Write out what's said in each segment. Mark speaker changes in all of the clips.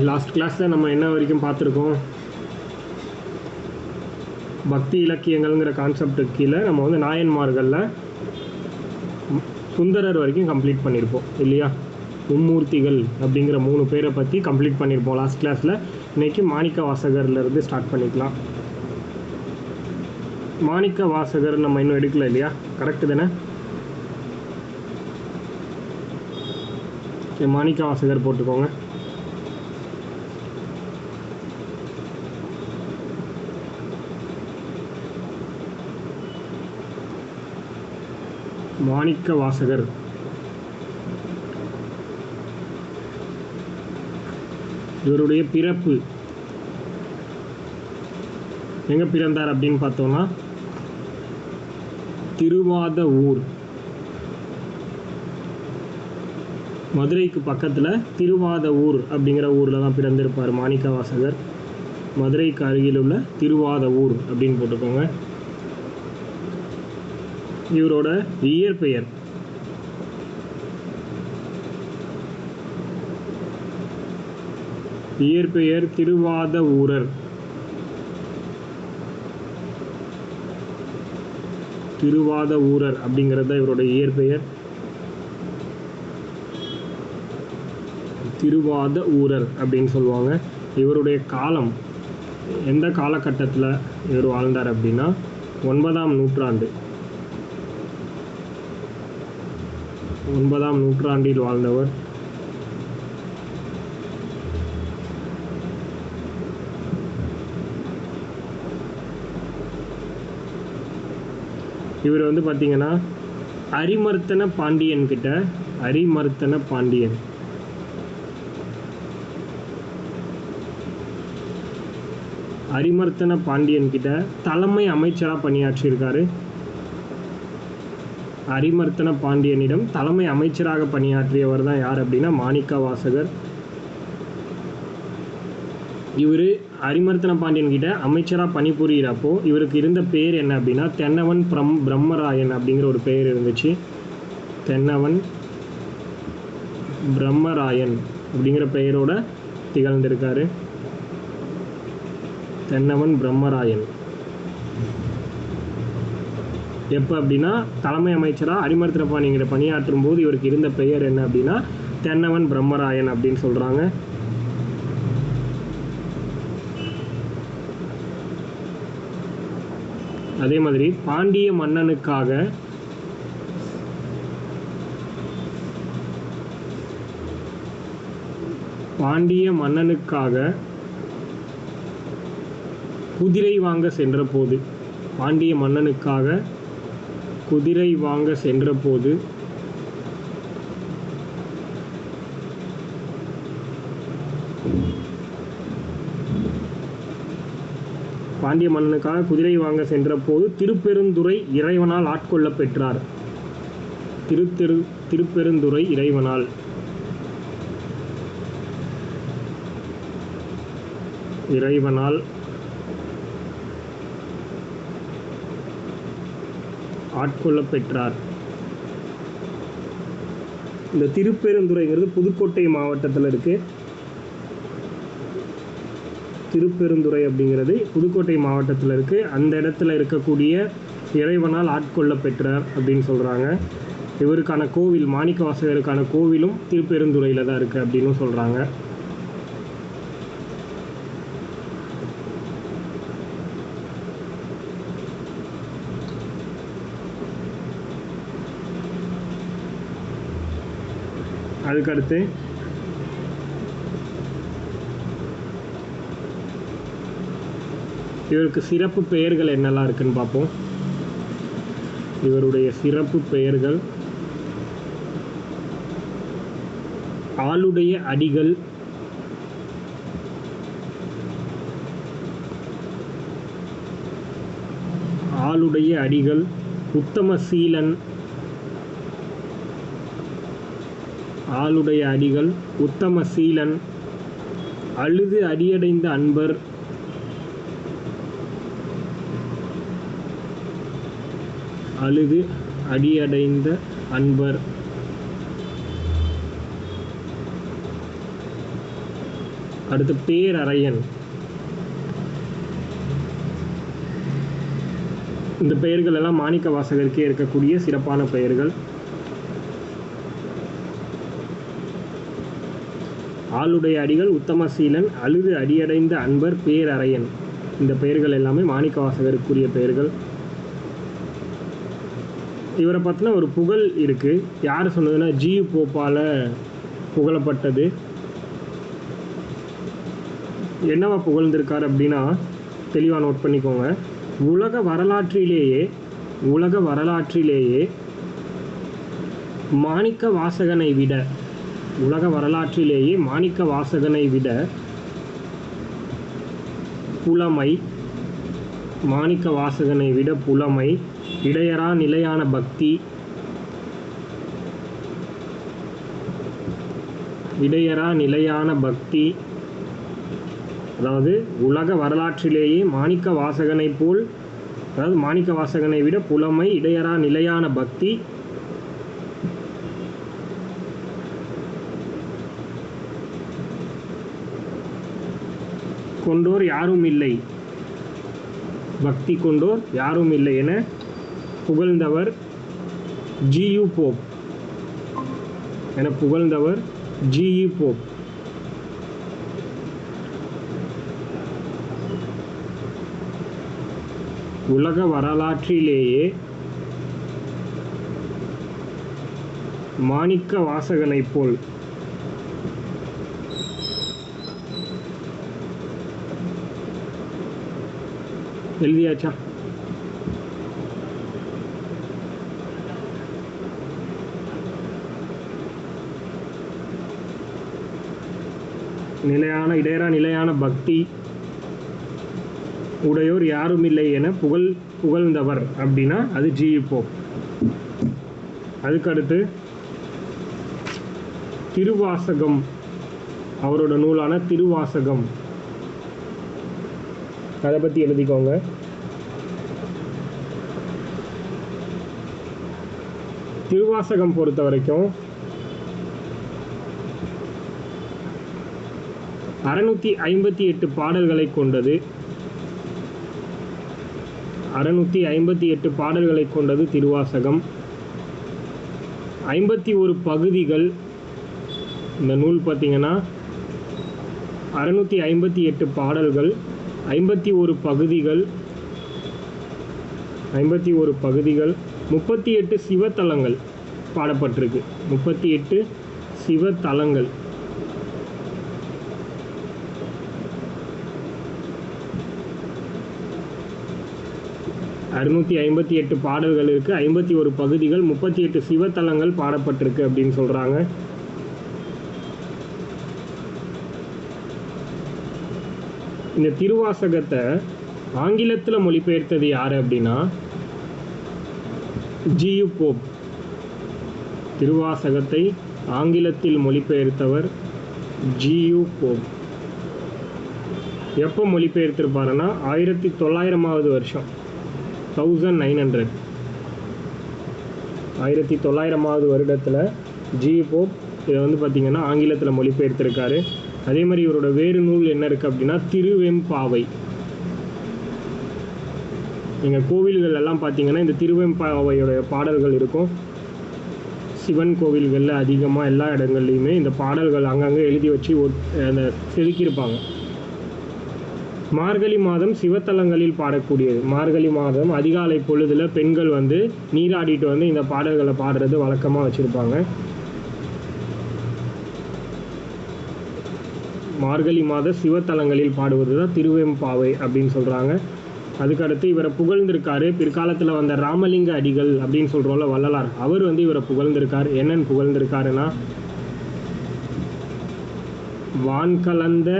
Speaker 1: Last கிளாஸில் நம்ம என்ன வரைக்கும் பார்த்துருக்கோம்? பக்தி இலக்கியங்கள்ங்கிற கான்செப்டுக்கு கீழே நம்ம வந்து நாயன்மார்களில் சுந்தரர் வரைக்கும் கம்ப்ளீட் பண்ணியிருப்போம் இல்லையா? மும்மூர்த்திகள் அப்படிங்கிற 3 பேரை பற்றி கம்ப்ளீட் பண்ணியிருப்போம் லாஸ்ட் கிளாஸில். இன்றைக்கி மாணிக்க வாசகர்லேருந்து ஸ்டார்ட் பண்ணிக்கலாம். மாணிக்க வாசகர் நம்ம இன்னும் எடுக்கல இல்லையா? கரெக்டு தானே? மாணிக்க வாசகர் போட்டுக்கோங்க. மாணிக்க வாசகர் இவருடைய பிறப்பு எங்கே பிறந்தார் அப்படின்னு பார்த்தோம்னா திருவாதவூர், மதுரைக்கு பக்கத்தில் திருவாதவூர் அப்படிங்கிற ஊரில் தான் பிறந்திருப்பார் மாணிக்க வாசகர். மதுரைக்கு அருகில் உள்ள திருவாதவூர் அப்படின்னு போட்டுக்கோங்க. இவரோட இயற்பெயர் திருவாதவூரர். திருவாதவூரர் அப்படிங்கிறது இவருடைய இயற்பெயர். திருவாதவூரர் அப்படின்னு சொல்லுவாங்க. இவருடைய காலம் எந்த காலகட்டத்தில் இவர் வாழ்ந்தார் அப்படின்னா 9ஆம் நூற்றாண்டு. 9ஆம் நூற்றாண்டில் வாழ்ந்தவர். இவர் வந்து பார்த்தீங்கன்னா அரிமர்த்தன பாண்டியன் கிட்ட தலைமை அமைச்சராக பணியாற்றியிருக்காரு. அரிமர்த்தன பாண்டியனிடம் தலைமை அமைச்சராக பணியாற்றியவர் தான் யார் அப்படின்னா மாணிக்க வாசகர். இவர் அரிமர்த்தன பாண்டியன் கிட்ட அமைச்சராக பணிபுரிகிறப்போ இவருக்கு இருந்த பேர் என்ன அப்படின்னா தென்னவன் பிரம்மராயன் அப்படிங்கிற ஒரு பெயர் இருந்துச்சு. தென்னவன் பிரம்மராயன் அப்படிங்கிற பெயரோட திகழ்ந்திருக்காரு. தென்னவன் பிரம்மராயன் எப்போ அப்படின்னா தலைமை அமைச்சராக அரிமர்த்தன பாண்டியன் பணியாற்றும் போது இவருக்கு இருந்த பெயர் என்ன அப்படின்னா தென்னவன் பிரம்மராயன் அப்படின்னு சொல்கிறாங்க. அதே மாதிரி பாண்டிய மன்னனுக்காக குதிரை வாங்க சென்றபோது பாண்டிய மன்னனுக்காக குதிரை வாங்க சென்றபோது திருப்பெருந்துறை இறைவனால் ஆட்கொள்ள பெற்றார். திருப்பெருந்துறை இறைவனால் ஆட்கொள்ள பெற்றார். இந்த திருப்பெருந்துறைங்கிறது புதுக்கோட்டை மாவட்டத்தில் இருக்கு. திருப்பெருந்துறை அப்படிங்கிறது புதுக்கோட்டை மாவட்டத்தில் இருக்கு. அந்த இடத்துல இருக்கக்கூடிய இறைவனால் ஆட்கொள்ள பெற்றார் அப்படின்னு சொல்றாங்க. இவருக்கான கோவில், மாணிக்க வாசகருக்கான கோவிலும் திருப்பெருந்துறையில் தான் இருக்கு அப்படின்னு சொல்றாங்க. அதுக்கடுத்து இவருக்கு சிறப்பு பெயர்கள் என்னெல்லாம் இருக்குன்னு பார்ப்போம். இவருடைய சிறப்பு பெயர்கள் ஆளுடைய அடிகள், உத்தம சீலன், அழுது அடியடைந்த அன்பர், அடுத்து பேரறையன். இந்த பெயர்கள் எல்லாம் மாணிக்க வாசகருக்கே இருக்கக்கூடிய சிறப்பான பெயர்கள். ஆளுடைய அடிகள், உத்தமசீலன், அழுது அடியடைந்த அன்பர், பேரறையன். இந்த பெயர்கள் எல்லாமே மாணிக்க வாசகருக்குரிய பெயர்கள். இவரை பற்றின ஒரு புகழ் இருக்குது. யார் சொன்னதுன்னா ஜி.யு. போப்பால் புகழப்பட்டது. என்னவா புகழ்ந்திருக்கார் அப்படின்னா தெளிவாக நோட் பண்ணிக்கோங்க. உலக வரலாற்றிலேயே மாணிக்க வாசகனை விட புலமை, மாணிக்க வாசகனை விட புலமை, இடையறா நிலையான பக்தி, அதாவது உலக வரலாற்றிலேயே மாணிக்க வாசகனை விட புலமை, இடையறா நிலையான பக்தி, கொண்டோர் யாரும் இல்லை, பக்தி கொண்டோர் யாரும் இல்லை என புகழ்ந்தவர் ஜி.யு. போப். உலக வரலாற்றிலேயே மாணிக்க வாசகனை போல் எழுதியாச்சா? இடையறா நிலையான பக்தி உடையோர் யாரும் இல்லை என புகழ்ந்தவர் அப்படின்னா அது ஜி.யு. போப். அதுக்கடுத்து திருவாசகம், அவரோட நூலான திருவாசகம், அதை பற்றி எழுதிக்கோங்க. திருவாசகம் பொறுத்த வரைக்கும் 658 பாடல்களை கொண்டது. 658 பாடல்களை கொண்டது திருவாசகம். 51 பகுதிகள். இந்த நூல் பார்த்தீங்கன்னா 658 பாடல்கள், 51 பகுதிகள், 38 சிவத்தலங்கள் பாடப்பட்டிருக்கு. 38 சிவத்தலங்கள். 658 பாடல்கள் இருக்குது, 51 பகுதிகள், 38 சிவத்தலங்கள் பாடப்பட்டிருக்கு அப்படின்னு சொல்கிறாங்க. இந்த திருவாசகத்தை ஆங்கிலத்தில் மொழிபெயர்த்தது யார் அப்படின்னா ஜி.யு. போப். திருவாசகத்தை ஆங்கிலத்தில் மொழிபெயர்த்தவர் ஜி.யு. போப். எப்போ மொழிபெயர்த்திருப்பாருன்னா 1900ஆவது வருஷம், 1900ஆவது வருடத்தில் ஜி.யு. போப் இதை வந்து பார்த்திங்கன்னா ஆங்கிலத்தில் மொழிபெயர்த்திருக்காரு. அதே மாதிரி இவரோட வேறு நூல் என்ன இருக்குது அப்படின்னா திருவெம்பாவை. எங்கள் கோவில்கள் எல்லாம் பார்த்திங்கன்னா இந்த திருவெம்பாவையோட பாடல்கள் இருக்கும். சிவன் கோவில்களில் அதிகமாக எல்லா இடங்கள்லையுமே இந்த பாடல்கள் அங்கங்கே எழுதி வச்சு அந்த செதுக்கியிருப்பாங்க. மார்கழி மாதம் சிவத்தலங்களில் பாடக்கூடியது. மார்கழி மாதம் அதிகாலை பொழுதில் பெண்கள் வந்து நீராடிட்டு வந்து இந்த பாடல்களை பாடுறது வழக்கமாக வச்சுருப்பாங்க. மார்கழி மாத சிவத்தலங்களில் பாடுவது தான் திருவெம்பாவை அப்படின்னு சொல்கிறாங்க. அதுக்கடுத்து இவரை புகழ்ந்திருக்காரு. பிற்காலத்தில் வந்த ராமலிங்க அடிகள் அப்படின்னு சொல்கிறோம்ல வள்ளலார், அவர் வந்து இவரை புகழ்ந்திருக்கார். என்னன்னு புகழ்ந்திருக்காருன்னா வான்கலந்த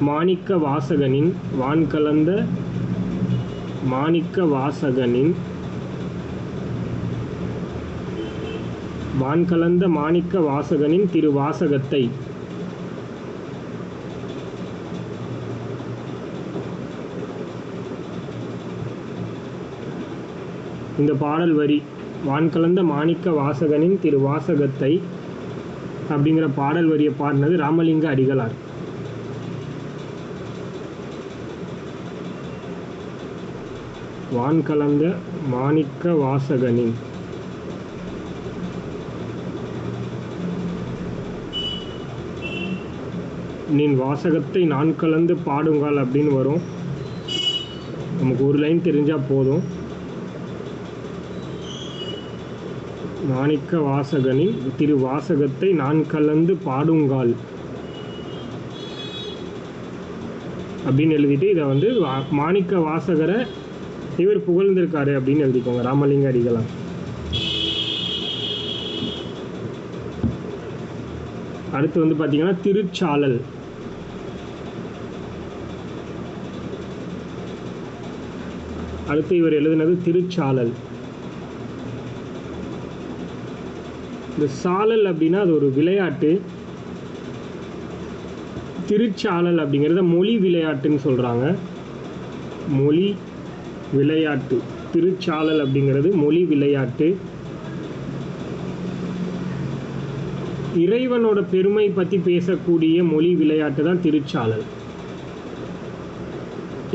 Speaker 1: மாணிக்க வாசகனின் திருவாசகத்தை இந்த பாடல் வரி வான்கலந்த மாணிக்க வாசகனின் திருவாசகத்தை அப்படிங்கிற பாடல் வரியை பாடினது ராமலிங்க அடிகளார். வான் கலந்த மாணிக்க வாசகனின். நின் வாசகத்தை நான் கலந்து பாடுங்கால் அப்படின்னு வரும். நமக்கு ஒரு லைன் தெரிஞ்சால் போதும். மாணிக்க வாசகனின் திரு வாசகத்தை நான் கலந்து பாடுங்கால் அப்படின்னு எழுதிட்டு இதை வந்து மாணிக்க வாசகரை இவர் புகழ்ந்திருக்காரு அப்படின்னு எழுதிக்கோங்க, ராமலிங்க அடிகளார். அடுத்து வந்து பார்த்தீங்கன்னா திருச்சாளல். அடுத்து இவர் எழுதினது திருச்சாளல். இந்த சாளல் அப்படின்னா அது ஒரு விளையாட்டு. திருச்சாளல் அப்படிங்கிறத மொழி விளையாட்டுன்னு சொல்கிறாங்க. மொழி விளையாட்டு. திருச்சாளல் அப்படிங்கிறது மொழி விளையாட்டு. இறைவனோட பெருமை பற்றி பேசக்கூடிய மொழி விளையாட்டு தான் திருச்சாளல்.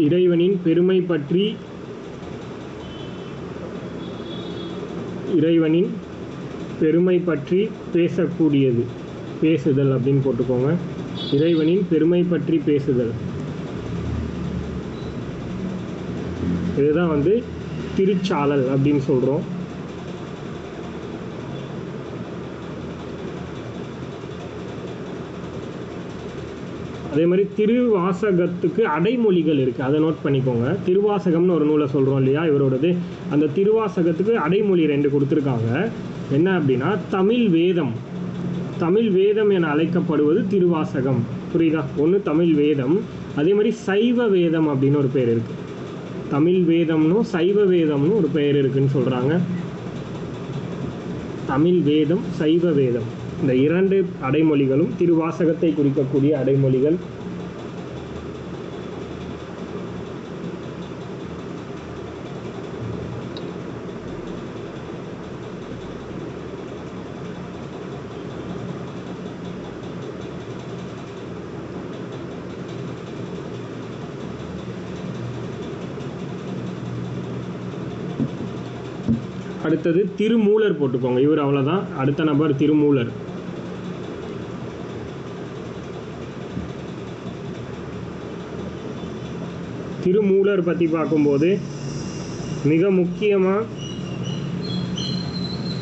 Speaker 1: இறைவனின் பெருமை பற்றி, இறைவனின் பெருமை பற்றி பேசக்கூடியது, பேசுதல் அப்படின்னு போட்டுக்கோங்க. இறைவனின் பெருமை பற்றி பேசுதல், இதுதான் வந்து திருச்சாளல் அப்படின்னு சொல்கிறோம். அதே மாதிரி திருவாசகத்துக்கு அடைமொழிகள் இருக்குது, அதை நோட் பண்ணிக்கோங்க. திருவாசகம்னு ஒரு நூலை சொல்கிறோம் இல்லையா இவரோடது, அந்த திருவாசகத்துக்கு அடைமொழி 2 கொடுத்துருக்காங்க. என்ன அப்படின்னா தமிழ் வேதம். தமிழ் வேதம் என அழைக்கப்படுவது திருவாசகம். புரியுதா? ஒன்று தமிழ் வேதம், அதே மாதிரி சைவ வேதம் அப்படின்னு ஒரு பேர் இருக்குது. தமிழ் வேதம்னும் சைவ வேதம்னு ஒரு பெயர் இருக்குன்னு சொல்கிறாங்க. தமிழ் வேதம், சைவ வேதம், இந்த 2 அடைமொழிகளும் திருவாசகத்தை குறிக்கக்கூடிய அடைமொழிகள். அடுத்தது திருமூலர் போட்டுக்கோங்க. இவர் அவ்வளோதான். அடுத்த நபர் திருமூலர். திருமூலர் பற்றி பார்க்கும்போது மிக முக்கியமாக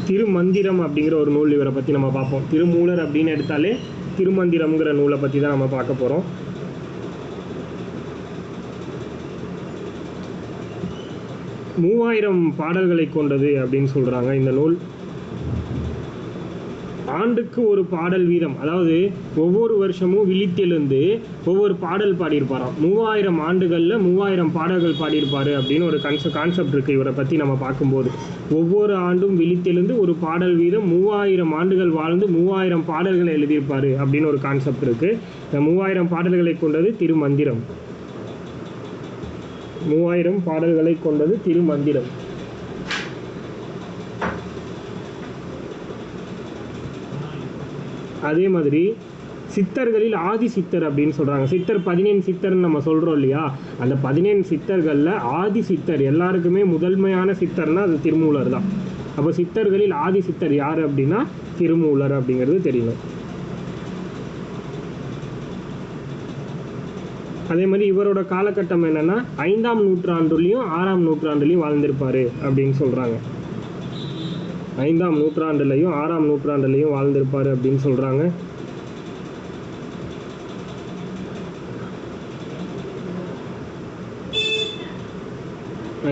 Speaker 1: திருமந்திரம் அப்படிங்கிற ஒரு நூல் இவரை பற்றி நம்ம பார்ப்போம். திருமூலர் அப்படின்னு எடுத்தாலே திருமந்திரம்ங்கிற நூலை பற்றி தான் நம்ம பார்க்க போகிறோம். மூவாயிரம் பாடல்களை கொண்டது அப்படின்னு சொல்கிறாங்க இந்த நூல். ஆண்டுக்கு ஒரு பாடல் வீதம், அதாவது ஒவ்வொரு வருஷமும் விழித்தெழுந்து ஒவ்வொரு பாடல் பாடியிருப்பாராம். 3000 ஆண்டுகளில் 3000 பாடல்கள் பாடியிருப்பார் அப்படின்னு ஒரு கான்செப்ட் இருக்குது இவரை பற்றி நம்ம பார்க்கும்போது. ஒவ்வொரு ஆண்டும் விழித்தெழுந்து ஒரு பாடல் வீதம் 3000 ஆண்டுகள் வாழ்ந்து 3000 பாடல்களை எழுதியிருப்பார் அப்படின்னு ஒரு கான்செப்ட் இருக்குது. இந்த 3000 பாடல்களை கொண்டது திருமந்திரம். 3000 பாடல்களை கொண்டது திருமந்திரம். அதே மாதிரி சித்தர்களில் ஆதி சித்தர் அப்படின்னு சொல்கிறாங்க. சித்தர் 17 சித்தர்னு நம்ம சொல்கிறோம் இல்லையா, அந்த 17 சித்தர்களில் ஆதி சித்தர், எல்லாருக்குமே முதன்மையான சித்தர்னால் அது திருமூலர் தான். அப்போ சித்தர்களில் ஆதி சித்தர் யார் அப்படின்னா திருமூலர் அப்படிங்கிறது தெரியணும். அதே மாதிரி இவரோட காலகட்டம் என்னென்னா 5ஆம் நூற்றாண்டுலேயும் 6ஆம் நூற்றாண்டுலேயும் வாழ்ந்திருப்பார் அப்படின்னு சொல்கிறாங்க. 5ஆம் நூற்றாண்டுலையும் 6ஆம் நூற்றாண்டுலையும் வாழ்ந்திருப்பார் அப்படின்னு சொல்கிறாங்க.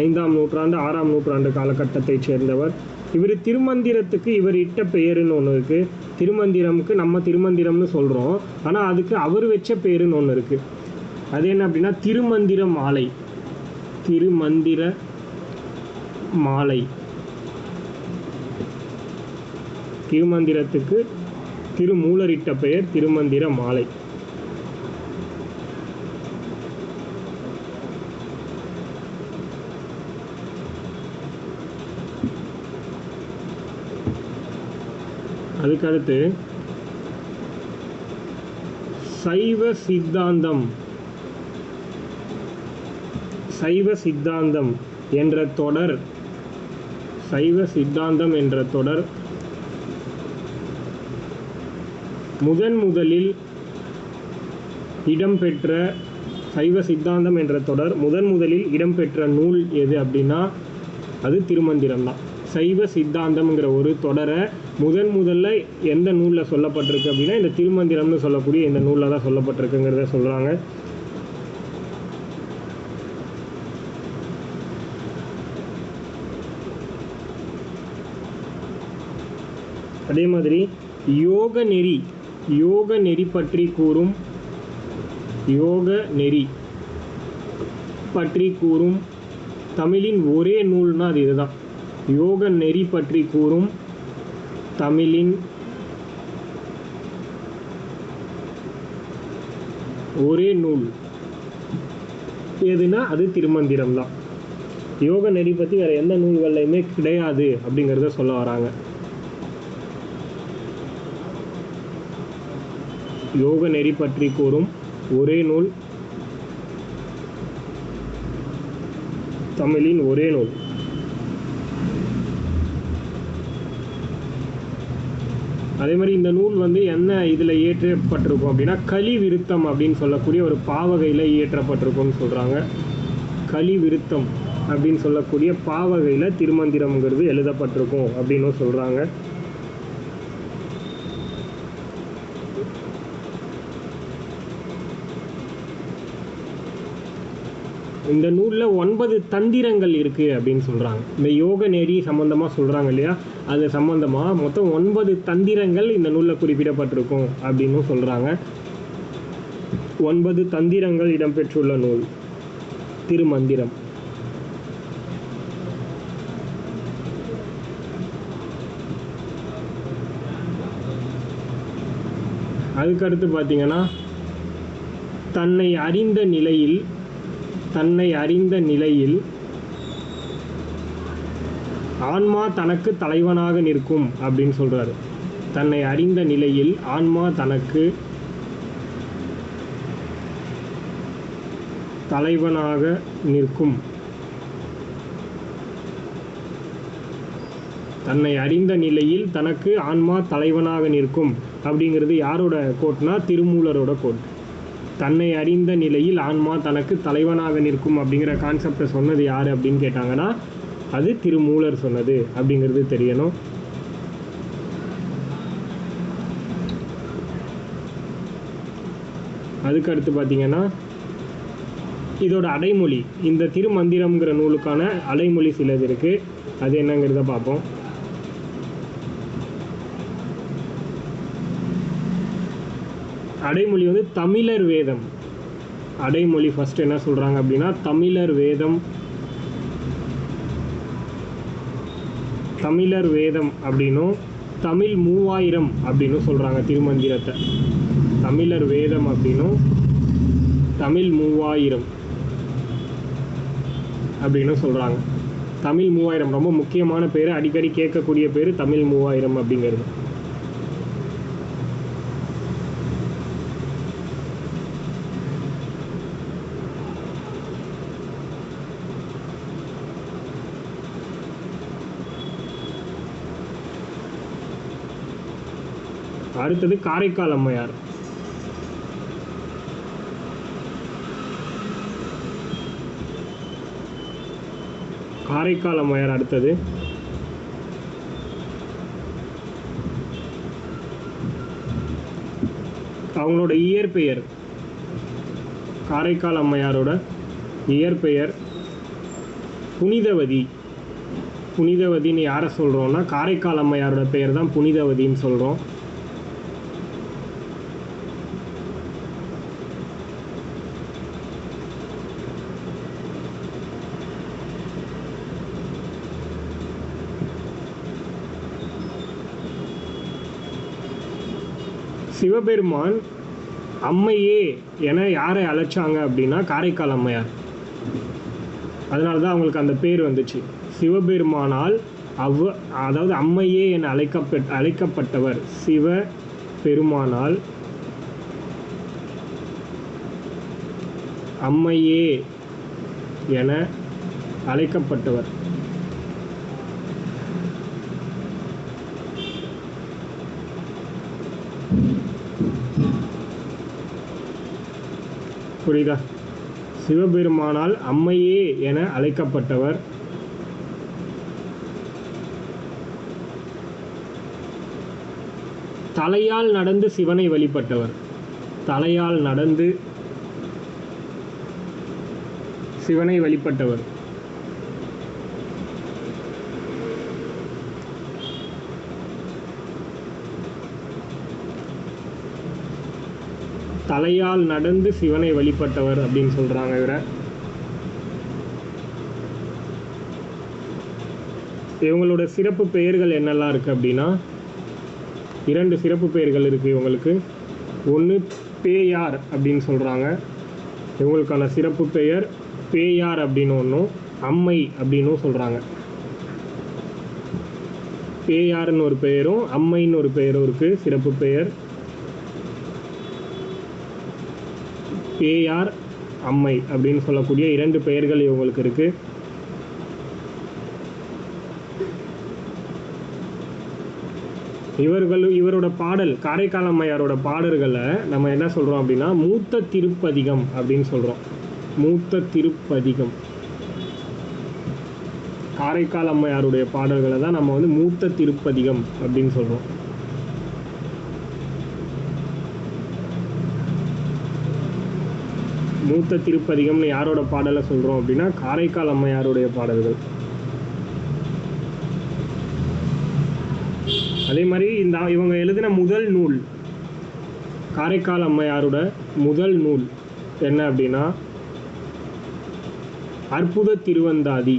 Speaker 1: ஐந்தாம் நூற்றாண்டு 6ஆம் நூற்றாண்டு காலகட்டத்தை சேர்ந்தவர் இவர். திருமந்திரத்துக்கு இவர் இட்ட பெயருன்னு ஒன்று இருக்குது. திருமந்திரமுக்கு நம்ம திருமந்திரம்னு சொல்கிறோம், ஆனால் அதுக்கு அவர் வச்ச பேருன்னு ஒன்று இருக்குது. அது என்ன அப்படின்னா திருமந்திர மாலை. திருமந்திர மாலை. திருமந்திரத்துக்கு திருமூலரிட்ட பெயர் திருமந்திர மாலை. அதுக்கடுத்து சைவ சித்தாந்தம். சைவ சித்தாந்தம் என்ற தொடர், சைவ சித்தாந்தம் என்ற தொடர் முதலில் இடம்பெற்ற, சைவ சித்தாந்தம் என்ற தொடர் முதலில் இடம்பெற்ற நூல் எது அப்படின்னா அது திருமந்திரம் தான். சைவ சித்தாந்தம்ங்கிற ஒரு தொடரை முதல்ல எந்த நூலில் சொல்லப்பட்டிருக்கு அப்படின்னா இந்த திருமந்திரம்னு சொல்லக்கூடிய இந்த நூலில் தான் சொல்லப்பட்டிருக்குங்கிறத சொல்கிறாங்க. அதே மாதிரி யோக நெறி பற்றி கூறும் தமிழின் ஒரே நூல்னா அது இதுதான். யோக நெறி பற்றி கூறும் தமிழின் ஒரே நூல் எதுனா அது திருமந்திரம் தான். யோக நெறி பற்றி வேற எந்த நூல்கள்லையுமே கிடையாது அப்படிங்கிறத சொல்ல வராங்க. யோக நெறி பற்றி கூறும் ஒரே நூல் தமிழின் ஒரே நூல். அதே மாதிரி இந்த நூல் என்ன இதில் இயற்றப்பட்டிருக்கும் அப்படின்னா கலி விருத்தம் அப்படின்னு சொல்லக்கூடிய ஒரு பாவகையில் இயற்றப்பட்டிருக்கும்னு சொல்கிறாங்க. கலி விருத்தம் அப்படின்னு சொல்லக்கூடிய பாவகையில் திருமந்திரம்ங்கிறது எழுதப்பட்டிருக்கும் அப்படின்னு சொல்கிறாங்க. இந்த நூலில் 9 தந்திரங்கள் இருக்குது அப்படின்னு சொல்கிறாங்க. இந்த யோக நெறி சம்மந்தமாக சொல்கிறாங்க இல்லையா, அது சம்மந்தமாக மொத்தம் 9 தந்திரங்கள் இந்த நூலில் குறிப்பிடப்பட்டிருக்கும் அப்படின்னு சொல்கிறாங்க. 9 தந்திரங்கள் இடம்பெற்றுள்ள நூல் திருமந்திரம். அதுக்கடுத்து பார்த்தீங்கன்னா தன்னை அறிந்த நிலையில் ஆன்மா தனக்கு தலைவனாக நிற்கும் அப்படின்னு சொல்றாரு. தன்னை அறிந்த நிலையில் ஆன்மா தனக்கு தலைவனாக நிற்கும். தன்னை அறிந்த நிலையில் தனக்கு ஆன்மா தலைவனாக நிற்கும் அப்படிங்கிறது யாரோட கோட்னா திருமூலரோட கோட். தன்னை அறிந்த நிலையில் ஆன்மா தனக்கு தலைவனாக நிற்கும் அப்படிங்கிற கான்செப்டை சொன்னது யார் அப்படின்னு கேட்டாங்கன்னா அது திருமூலர் சொன்னது அப்படிங்கிறது தெரியணும். அதுக்கடுத்து பார்த்தீங்கன்னா இதோட அடைமொழி, இந்த திருமந்திரம்ங்கிற நூலுக்கான அடைமொழி சிலது இருக்குது. அது என்னங்கிறத பார்ப்போம். அடைமொழி தமிழர் வேதம். அடைமொழி ஃபர்ஸ்ட் என்ன சொல்கிறாங்க அப்படின்னா தமிழர் வேதம் அப்படின்னும் தமிழ் 3000 அப்படின்னு சொல்கிறாங்க திருமந்திரத்தை. தமிழர் வேதம் அப்படின்னும் தமிழ் 3000 அப்படின்னு சொல்கிறாங்க. தமிழ் 3000 ரொம்ப முக்கியமான பேர், அடிக்கடி கேட்கக்கூடிய பேர் தமிழ் 3000 அப்படிங்கிறது. அடுத்தது காரைக்கால் அம்மையார். காரைக்கால் அம்மையார் அடுத்தது. அவங்களோட இயற்பெயர், காரைக்கால் அம்மையாரோட இயற்பெயர் புனிதவதி. புனிதவதின்னு யாரை சொல்கிறோம்னா காரைக்கால் அம்மையாரோட பெயர் தான் புனிதவதின்னு சொல்கிறோம். சிவபெருமான் அம்மையே என யாரை அழைச்சாங்க அப்படின்னா காரைக்கால் அம்மையார். அதனால தான் அவங்களுக்கு அந்த பேர் வந்துச்சு. சிவபெருமானால் அதாவது அம்மையே என அழைக்கப்பட்டவர். சிவபெருமானால் அம்மையே என அழைக்கப்பட்டவர். புரியுதா? சிவபெருமானால் அம்மையே என அழைக்கப்பட்டவர். தலையால் நடந்து சிவனை வழிபட்டவர். தலையால் நடந்து சிவனை வழிபட்டவர். தலையால் நடந்து சிவனை வழிபட்டவர் அப்படின்னு சொல்றாங்க. இவங்களோட சிறப்பு பெயர்கள் என்னெல்லாம் இருக்கு அப்படின்னா, 2 சிறப்பு பெயர்கள் இருக்கு இவங்களுக்கு. ஒன்று பேயார் அப்படின்னு சொல்றாங்க. இவங்களுக்கான சிறப்பு பெயர் பேயார் அப்படின்னு ஒன்றும், அம்மை அப்படின்னும் சொல்றாங்க. பேயார்னு ஒரு பெயரும் அம்மைன்னு ஒரு பெயரும் இருக்கு. சிறப்பு பெயர் பேயார், அம்மை அப்படின்னு சொல்லக்கூடிய 2 பெயர்கள் இவங்களுக்கு இருக்கு. இவரோட பாடல், காரைக்கால் அம்மையாரோட பாடல்களை நம்ம என்ன சொல்றோம் அப்படின்னா மூத்த திருப்பதிகம் அப்படின்னு சொல்றோம். மூத்த திருப்பதிகம். காரைக்கால் அம்மையாருடைய பாடல்களை தான் நம்ம வந்து மூத்த திருப்பதிகம் அப்படின்னு சொல்றோம். மூத்த திருப்பதிகம்னு யாரோட பாடலை சொல்றோம் அப்படின்னா காரைக்கால் அம்மையாருடைய பாடல்கள். அதே மாதிரி இவங்க எழுதின முதல் நூல், காரைக்கால் அம்மையாரோட முதல் நூல் என்ன அப்படின்னா அற்புத திருவந்தாதி.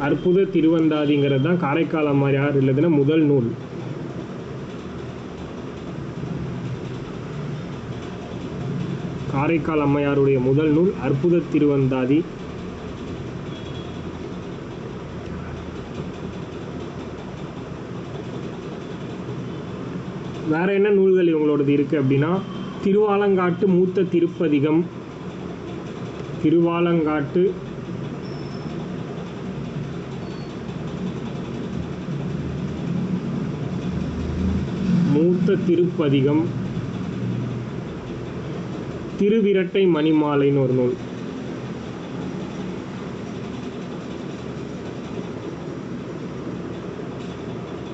Speaker 1: அற்புத திருவந்தாதிங்கிறது தான் காரைக்கால் அம்மையார் எழுதின முதல் நூல். காரைக்கால் அம்மையாருடைய முதல் நூல் அற்புத திருவந்தாதி. வேற என்ன நூல்கள் இவங்களோடது இருக்கு அப்படின்னா திருவாலங்காட்டு மூத்த திருப்பதிகம், திருவாலங்காட்டு மூத்த திருப்பதிகம், திருவிரட்டை மணிமாலைன்னு ஒரு நூல்.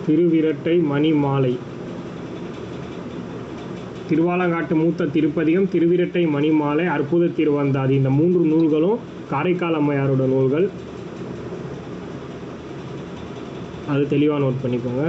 Speaker 1: திருவிரட்டை மணிமாலை. திருவாலங்காட்டு மூத்த திருப்பதிகம், திருவிரட்டை மணிமாலை, அற்புத திருவந்தாதி, இந்த 3 நூல்களும் காரைக்கால் அம்மையாரோட நூல்கள். அது தெளிவாக நோட் பண்ணிக்கோங்க.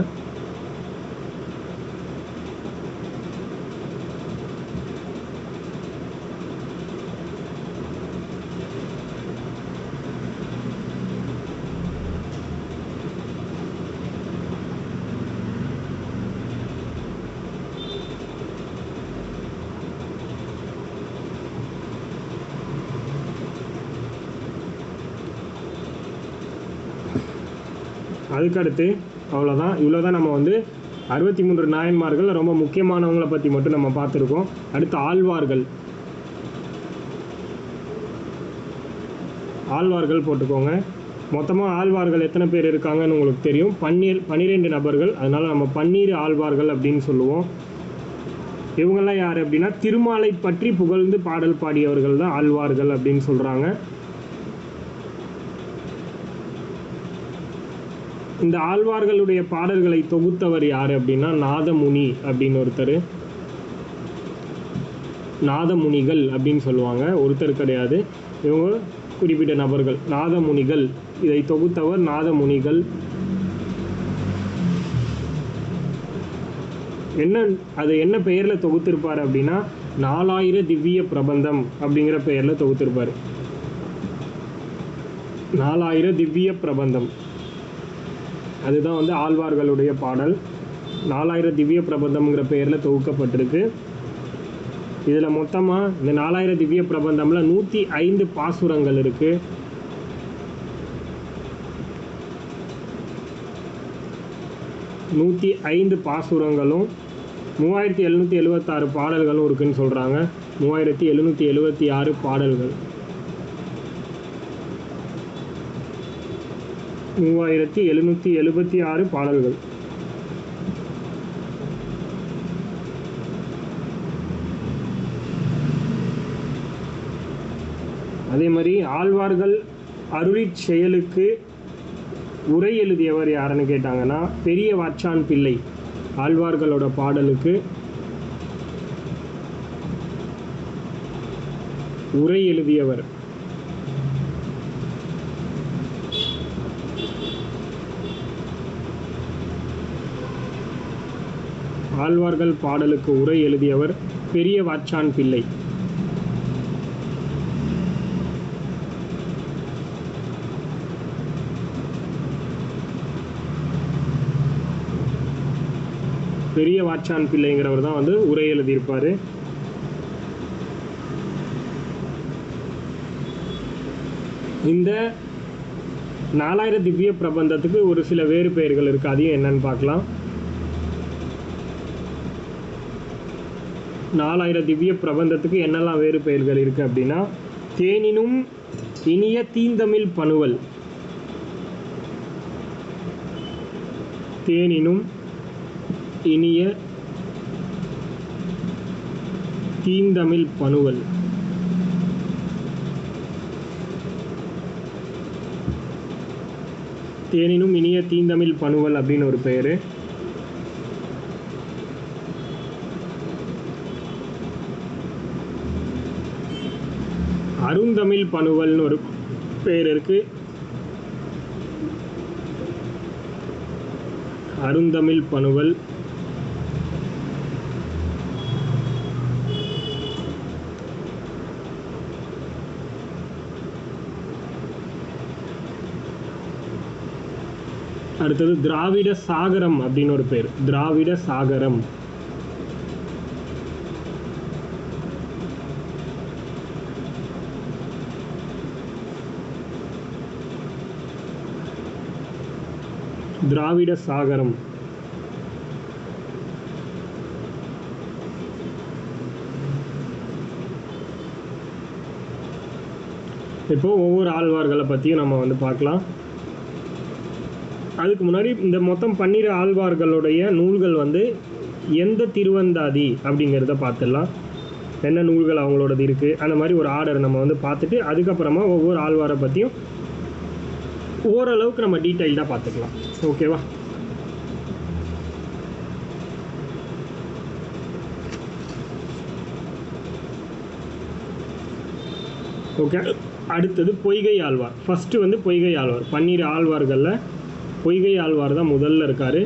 Speaker 1: அதுக்கடுத்து அவ்வளோதான். இவ்வளோதான் நம்ம வந்து 63 நாயன்மார்கள் ரொம்ப முக்கியமானவங்களை பற்றி மட்டும் நம்ம பார்த்துருக்கோம். அடுத்து ஆழ்வார்கள். ஆழ்வார்கள் போட்டுக்கோங்க. மொத்தமாக ஆழ்வார்கள் எத்தனை பேர் இருக்காங்கன்னு உங்களுக்கு தெரியும். 12 நபர்கள். அதனால் நம்ம 12 ஆழ்வார்கள் அப்படின்னு சொல்லுவோம். இவங்கெல்லாம் யார் அப்படின்னா திருமாலை பற்றி புகழ்ந்து பாடல் பாடியவர்கள் தான் ஆழ்வார்கள் அப்படின்னு சொல்கிறாங்க. இந்த ஆழ்வார்களுடைய பாடல்களை தொகுத்தவர் யார் அப்படின்னா நாதமுனி அப்படின்னு ஒருத்தர். நாதமுனிகள் அப்படின்னு சொல்லுவாங்க, ஒருத்தர் கிடையாது, இவங்க குறிப்பிட்ட நபர்கள். நாதமுனிகள், இதை தொகுத்தவர் நாதமுனிகள். என்ன பெயரில் தொகுத்திருப்பார் அப்படின்னா 4000 திவ்ய பிரபந்தம் அப்படிங்கிற பெயரில் தொகுத்திருப்பார். 4000 திவ்ய பிரபந்தம், அதுதான் வந்து ஆழ்வார்களுடைய பாடல். 4000 திவ்ய பிரபந்தம்ங்கிற பெயரில் தொகுக்கப்பட்டிருக்கு. இதில் மொத்தமாக இந்த 4000 திவ்ய பிரபந்தமில் 105 பாசுரங்கள் இருக்குது. 105 பாசுரங்களும் 3776 பாடல்களும் இருக்குன்னு சொல்கிறாங்க. 3776 பாடல்கள். 3776 பாடல்கள். அதே மாதிரி ஆழ்வார்கள் அருளிச் செயலுக்கு உரை எழுதியவர் யாருன்னு கேட்டாங்கன்னா பெரிய வாச்சான் பிள்ளை. ஆழ்வார்களோட பாடலுக்கு உரை எழுதியவர் ஆழ்வார்கள் பாடலுக்கு உரை எழுதியவர் பெரிய வாச்சான் பிள்ளை. பெரிய வாச்சான் பிள்ளைங்கிறவர் தான் வந்து உரை எழுதியிருப்பார். இந்த 4000 திவ்ய பிரபந்தத்துக்கு ஒரு சில வேறு பெயர்கள் இருக்குது. அதையும் என்னன்னு பார்க்கலாம். 4000 திவ்ய பிரபந்தத்துக்கு என்னெல்லாம் வேறு பெயர்கள் இருக்குது அப்படின்னா, தேனினும் இனிய தீந்தமிழ் பனுவல், தேனினும் இனிய தீந்தமிழ் பனுவல், தேனினும் இனிய தீந்தமிழ் பனுவல் அப்படின்னு ஒரு பெயர். அருந்தமிழ் பனுவல்னு ஒரு பெயர் இருக்கு. அருந்தமிழ் பனுவல். அடுத்தது திராவிட சாகரம் அப்படின்னு ஒரு பேர். திராவிட சாகரம். திராவிட சாகரம். இப்போ ஒவ்வொரு ஆழ்வார்களை பற்றியும் நம்ம வந்து பார்க்கலாம். அதுக்கு முன்னாடி இந்த மொத்தம் 12 ஆழ்வார்களுடைய நூல்கள் வந்து எந்த திருவந்தாதி அப்படிங்கிறத பார்த்துடலாம். என்ன நூல்கள் அவங்களோடது இருக்குது, அந்த மாதிரி ஒரு ஆர்டர் நம்ம வந்து பார்த்துட்டு அதுக்கப்புறமா ஒவ்வொரு ஆழ்வாரை பற்றியும் ஓரளவுக்கு நம்ம டீட்டெயில்டாக பார்த்துக்கலாம். ஓகேவா? ஓகே. அடுத்தது பொய்கை ஆழ்வார். ஃபஸ்ட்டு வந்து பொய்கை ஆழ்வார். 12 ஆழ்வார்களில் பொய்கை ஆழ்வார் தான் முதல்ல இருக்கார்.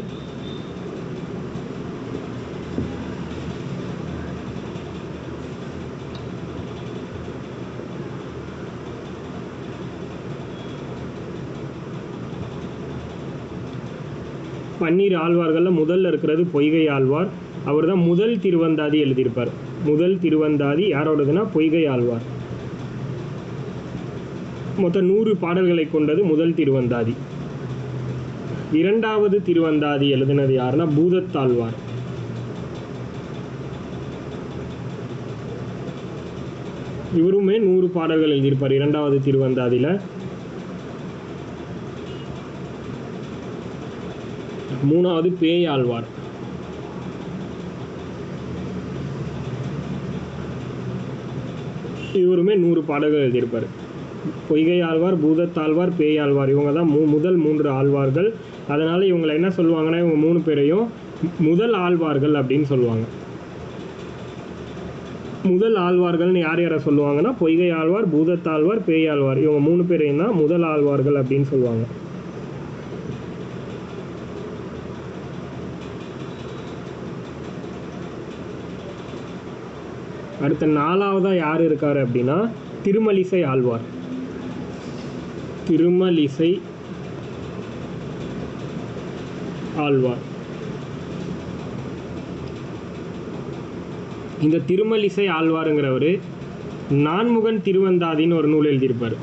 Speaker 1: பன்னீர் ஆழ்வார்களில் முதல்ல இருக்கிறது பொய்கை ஆழ்வார். அவர் தான் முதல் திருவந்தாதி எழுதியிருப்பார். முதல் திருவந்தாதி யாரோடதுன்னா பொய்கை ஆழ்வார். மொத்தம் 100 பாடல்களை கொண்டது முதல் திருவந்தாதி. இரண்டாவது திருவந்தாதி எழுதினது யாருன்னா பூதத்தாழ்வார். இவருமே 100 பாடல்கள் எழுதியிருப்பார் இரண்டாவது திருவந்தாதியில். மூணாவது பேயாழ்வார். இவருமே 100 பாடல்கள் எழுதியிருப்பார். பொய்கை ஆழ்வார், பூதத்தாழ்வார், பேயாழ்வார் இவங்க தான் முதல் 3 ஆழ்வார்கள். அதனால் இவங்களை என்ன சொல்லுவாங்கன்னா, இவங்க 3 பேரையும் முதல் ஆழ்வார்கள் அப்படின்னு சொல்லுவாங்க. முதல் ஆழ்வார்கள்னு யார் யாரை சொல்லுவாங்கன்னா பொய்கை ஆழ்வார், பூதத்தாழ்வார், பேயாழ்வார் இவங்க 3 பேரையும் தான் முதல் ஆழ்வார்கள் அப்படின்னு சொல்லுவாங்க. அடுத்த 4வதாக யார் இருக்கார் அப்படின்னா திருமலிசை ஆழ்வார். திருமலிசை ஆழ்வார். இந்த திருமலிசை ஆழ்வாருங்கிறவர் நான்முகன் திருவந்தாதின்னு ஒரு நூல் எழுதியிருப்பார்.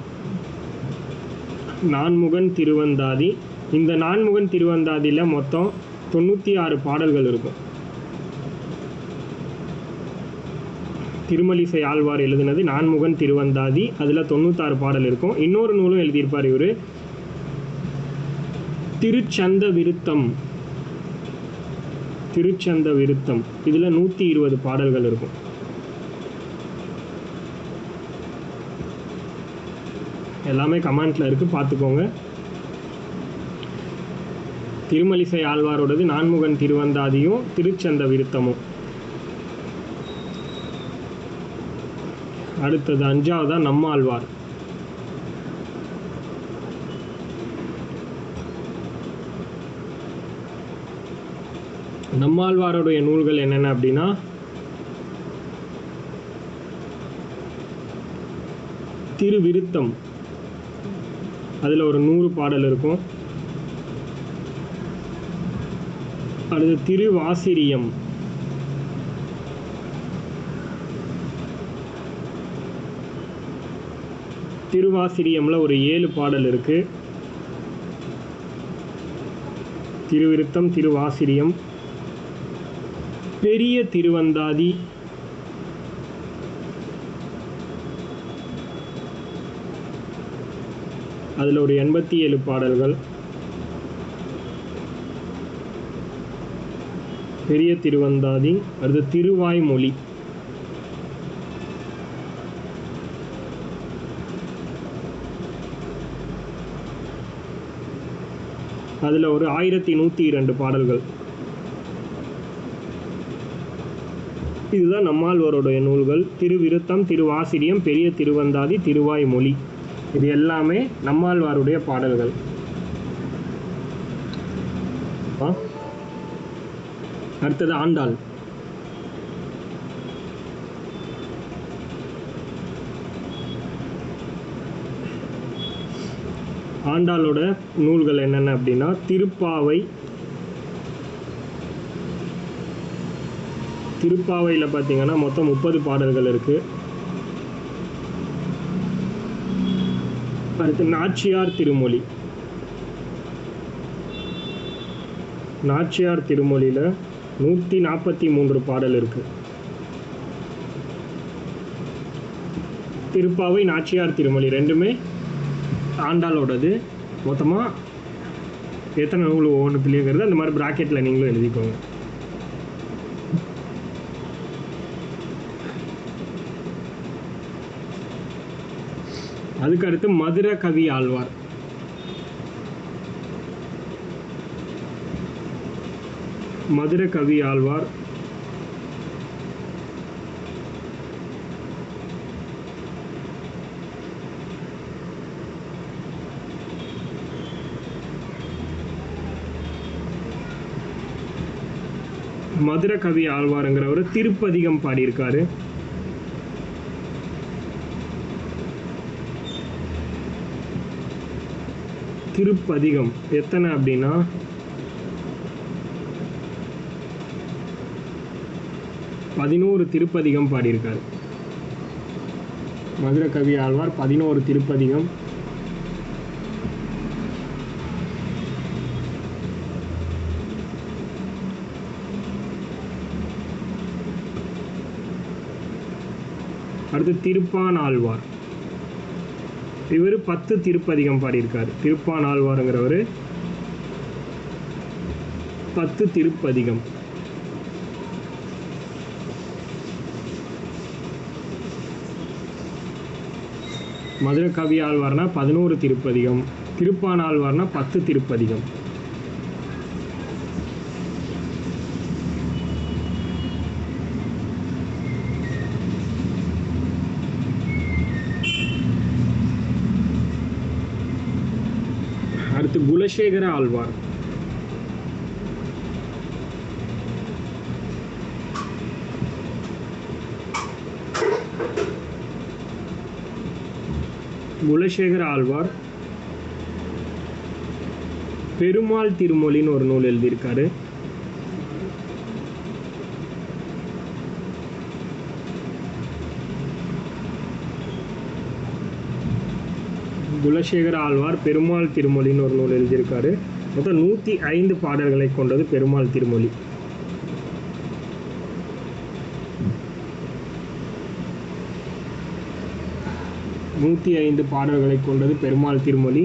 Speaker 1: நான்முகன் திருவந்தாதி. இந்த நான்முகன் திருவந்தாதியில் மொத்தம் 96 பாடல்கள் இருக்கும். திருமலிசை ஆழ்வார் எழுதினது நான்முகன் திருவந்தாதி, அதில் 96 பாடல் இருக்கும். இன்னொரு நூலும் எழுதியிருப்பார் இவர், திருச்சந்த விருத்தம். திருச்சந்த விருத்தம் இதில் 120 பாடல்கள் இருக்கும். எல்லாமே கமெண்ட்ல இருக்கு, பார்த்துக்கோங்க. திருமலிசை ஆழ்வாரோடது நான்முகன் திருவந்தாதியும் திருச்சந்த விருத்தமும். அடுத்தது 5வதா நம்மாழ்வார். நம்மாழ்வாருடைய நூல்கள் என்னென்ன அப்படின்னா, திருவிருத்தம், அதில் ஒரு 100 பாடல் இருக்கும். அடுத்து திருவாசிரியம், திருவாசிரியம்ல ஒரு 7 பாடல் இருக்கு. திருவிருத்தம், திருவாசிரியம், பெரிய திருவந்தாதி, அதில் ஒரு 87 பாடல்கள். பெரிய திருவந்தாதி. அடுத்து திருவாய்மொழி, அதில் ஒரு 1102 பாடல்கள். இதுதான் நம்மாழ்வாருடைய நூல்கள். திருவிருத்தம், திருவாசிரியம், பெரிய திருவந்தாதி, திருவாய்மொழி, இது எல்லாமே நம்மாழ்வாருடைய பாடல்கள். அடுத்தது ஆண்டாள். ஆண்டாளோட நூல்கள் என்னென்ன அப்படின்னா, திருப்பாவை. திருப்பாவையில் பார்த்தீங்கன்னா மொத்தம் 30 பாடல்கள் இருக்கு. அடுத்து நாச்சியார் திருமொழி. நாச்சியார் திருமொழியில் 143 பாடல் இருக்கு. திருப்பாவை, நாச்சியார் திருமொழி ரெண்டுமே ஆண்டாளோடது. மொத்தமாக எத்தனை நூல் ஒவ்வொன்றுத்துலேயுங்கிறது அந்த மாதிரி ப்ராக்கெட்டில் நீங்களும் எழுதிக்கோங்க. அதுக்கு அடுத்து மதுரை கவி ஆழ்வார். மதுரை கவி ஆழ்வார் மதுரை கவி ஆழ்வாருங்கிறவர் திருப்பதிகம் பாடியிருக்காரு. திருப்பதிகம் எத்தனை அப்படின்னா 11 திருப்பதிகம் பாடியிருக்காரு. மதுரை கவி ஆழ்வார் 11 திருப்பதிகம். அடுத்து திருப்பான் ஆழ்வார், இவர் 10 திருப்பதிகம் பாடியிருக்காரு. திருப்பான் ஆழ்வாருங்கிறவர் 10 திருப்பதிகம். மதுரை கவி ஆழ்வார்னா 11 திருப்பதிகம், திருப்பான் ஆழ்வார்னா 10 திருப்பதிகம். அடுத்து குலசேகர ஆழ்வார். குலசேகர ஆழ்வார் பெருமாள் திருமொழின்னு ஒரு நூல் எழுதியிருக்காரு. குலசேகர ஆழ்வார் பெருமாள் திருமொழின்னு ஒரு நூல் எழுதியிருக்காரு. மொத்தம் 105 பாடல்களை கொண்டது பெருமாள் திருமொழி. 105 பாடல்களை கொண்டது பெருமாள் திருமொழி.